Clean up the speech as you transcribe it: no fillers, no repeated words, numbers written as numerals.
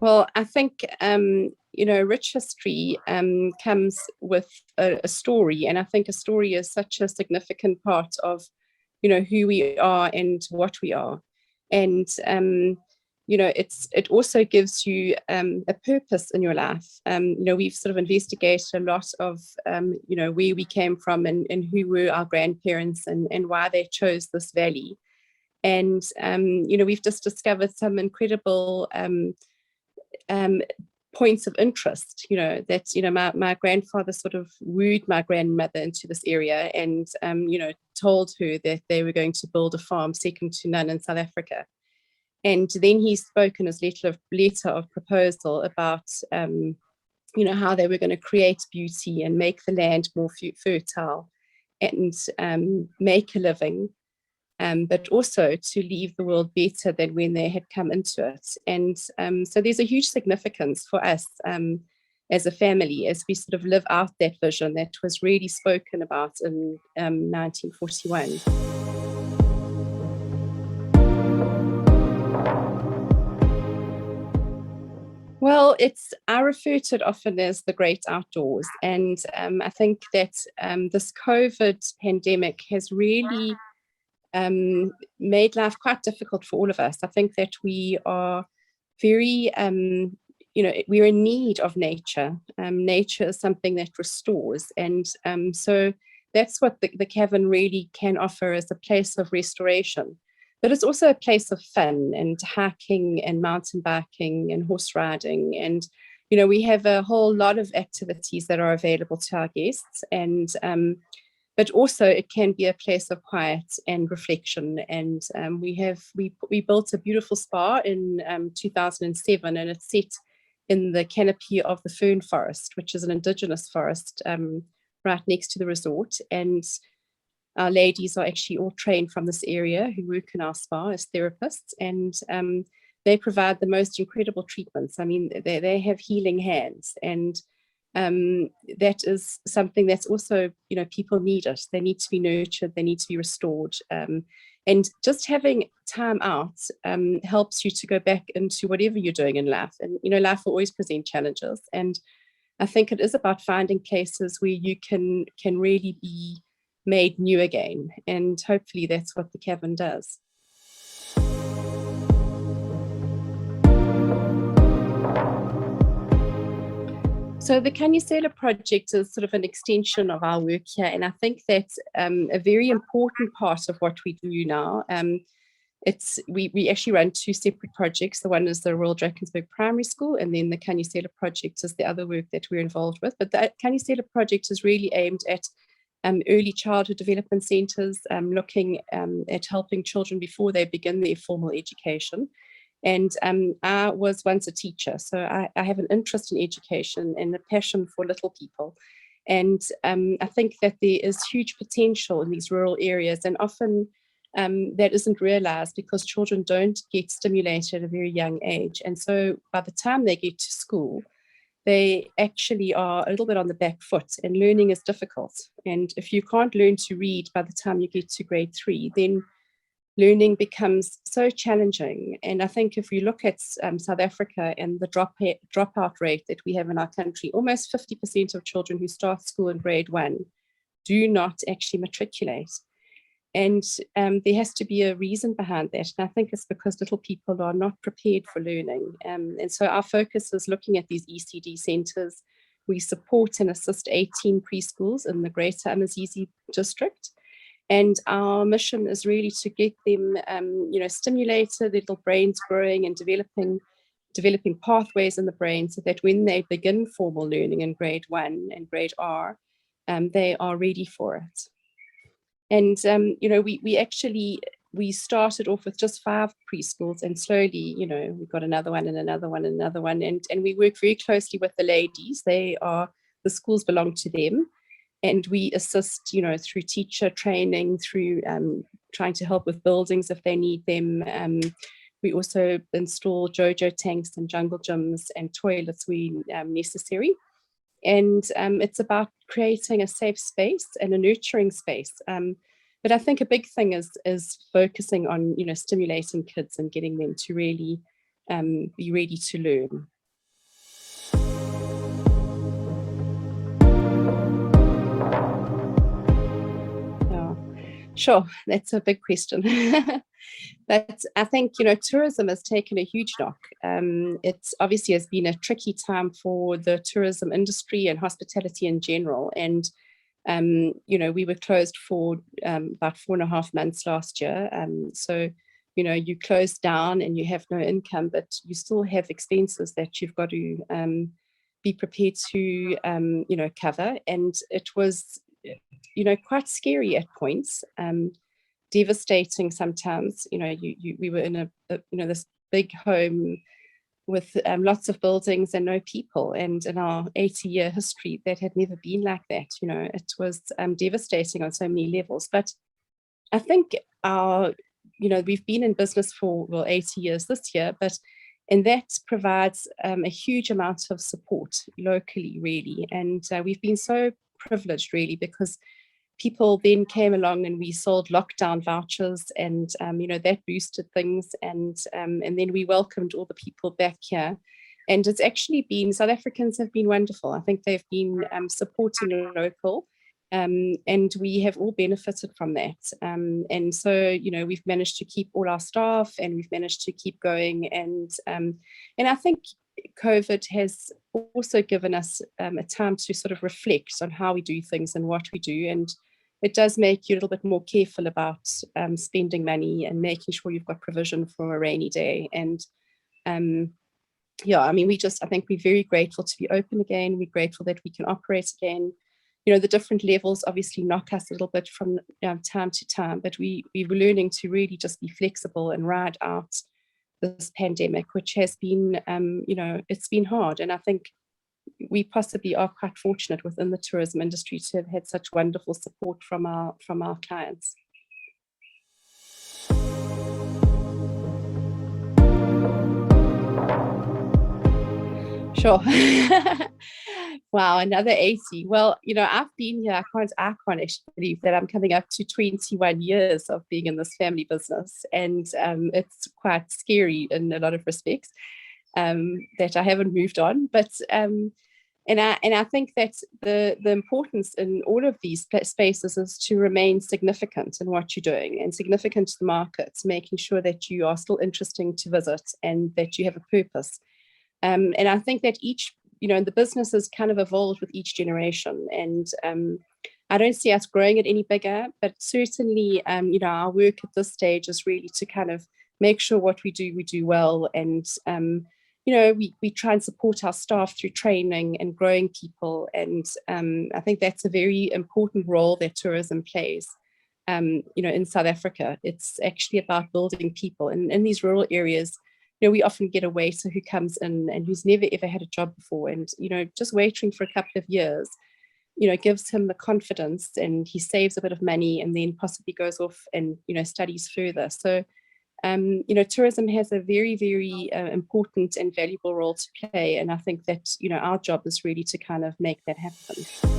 Well, I think rich history comes with a story, and I think a story is such a significant part of, who we are and what we are, and it also gives you a purpose in your life. We've sort of investigated a lot of where we came from and who were our grandparents and why they chose this valley, and we've just discovered some incredible um, points of interest, that, my grandfather sort of wooed my grandmother into this area and, told her that they were going to build a farm second to none in South Africa. And then he spoke in his letter of proposal about, how they were going to create beauty and make the land more fertile and make a living, but also to leave the world better than when they had come into it. And so there's a huge significance for us as a family as we sort of live out that vision that was really spoken about in 1941. Well, I refer to it often as the great outdoors. And I think that this COVID pandemic has really made life quite difficult for all of us. I think that we are very, we're in need of nature. Nature is something that restores. And so that's what the Cavern really can offer as a place of restoration. But it's also a place of fun and hiking and mountain biking and horse riding. And, we have a whole lot of activities that are available to our guests. And but also it can be a place of quiet and reflection. And we built a beautiful spa in 2007, and it's set in the canopy of the fern forest, which is an indigenous forest right next to the resort. And our ladies are actually all trained from this area who work in our spa as therapists, and they provide the most incredible treatments. I mean, they have healing hands, and that is something that's also, people need it. They need to be nurtured, they need to be restored. And just having time out helps you to go back into whatever you're doing in life. And, life will always present challenges. And I think it is about finding places where you can really be made new again. And hopefully that's what the Cavern does. So the Canyasela project is sort of an extension of our work here, and I think that's a very important part of what we do now. We actually run two separate projects. The one is the Royal Drakensberg Primary School, and then the Canyasela project is the other work that we're involved with. But the Canyasela project is really aimed at early childhood development centres, looking at helping children before they begin their formal education. And I was once a teacher, so I have an interest in education and a passion for little people. And I think that there is huge potential in these rural areas, and often that isn't realized because children don't get stimulated at a very young age. And so by the time they get to school, they actually are a little bit on the back foot, and learning is difficult. And if you can't learn to read by the time you get to grade 3, then learning becomes so challenging. And I think if we look at South Africa and the dropout rate that we have in our country, almost 50% of children who start school in grade 1 do not actually matriculate. And there has to be a reason behind that. And I think it's because little people are not prepared for learning. And so our focus is looking at these ECD centres. We support and assist 18 preschools in the Greater Amazizi district. And our mission is really to get them, stimulated, their little brains growing and developing pathways in the brain, so that when they begin formal learning in grade 1 and grade R, they are ready for it. And we started off with just 5 preschools, and slowly, we got another one and another one and another one, and we work very closely with the ladies. The schools belong to them. And we assist, through teacher training, through trying to help with buildings if they need them. We also install JoJo tanks and jungle gyms and toilets when necessary. And it's about creating a safe space and a nurturing space. But I think a big thing is focusing on, stimulating kids and getting them to really be ready to learn. Yeah, sure, that's a big question. But I think, tourism has taken a huge knock. It's obviously has been a tricky time for the tourism industry and hospitality in general. And, we were closed for about 4.5 months last year. So, you close down and you have no income, but you still have expenses that you've got to be prepared to, cover. And it was, quite scary at points. Devastating sometimes. We were in this big home with lots of buildings and no people, and in our 80-year history that had never been like that. It was devastating on so many levels. But I think we've been in business for 80 years this year, and that provides a huge amount of support locally, really. And we've been so privileged, really, because people then came along and we sold lockdown vouchers, and that boosted things, and then we welcomed all the people back here. And it's actually been, South Africans have been wonderful. I think they've been supporting the local, and we have all benefited from that. And so, we've managed to keep all our staff, and we've managed to keep going. And I think COVID has also given us a time to sort of reflect on how we do things and what we do. And it does make you a little bit more careful about spending money and making sure you've got provision for a rainy day. And I think we're very grateful to be open again. We're grateful that we can operate again. The different levels obviously knock us a little bit from time to time, but we're learning to really just be flexible and ride out this pandemic, which has been, it's been hard. And I think we possibly are quite fortunate within the tourism industry to have had such wonderful support from our clients. Sure. Wow, another 80. Well, I've been here, I can't actually believe that I'm coming up to 21 years of being in this family business. And it's quite scary in a lot of respects that I haven't moved on. But and I think that the importance in all of these spaces is to remain significant in what you're doing and significant to the markets, making sure that you are still interesting to visit and that you have a purpose. And I think that the business has kind of evolved with each generation. And I don't see us growing it any bigger, but certainly, our work at this stage is really to kind of make sure what we do well. And, we try and support our staff through training and growing people. And I think that's a very important role that tourism plays. In South Africa, it's actually about building people. And in these rural areas, we often get a waiter who comes in and who's never ever had a job before, and just waiting for a couple of years, gives him the confidence, and he saves a bit of money, and then possibly goes off and studies further. So tourism has a very, very important and valuable role to play, and I think that our job is really to kind of make that happen.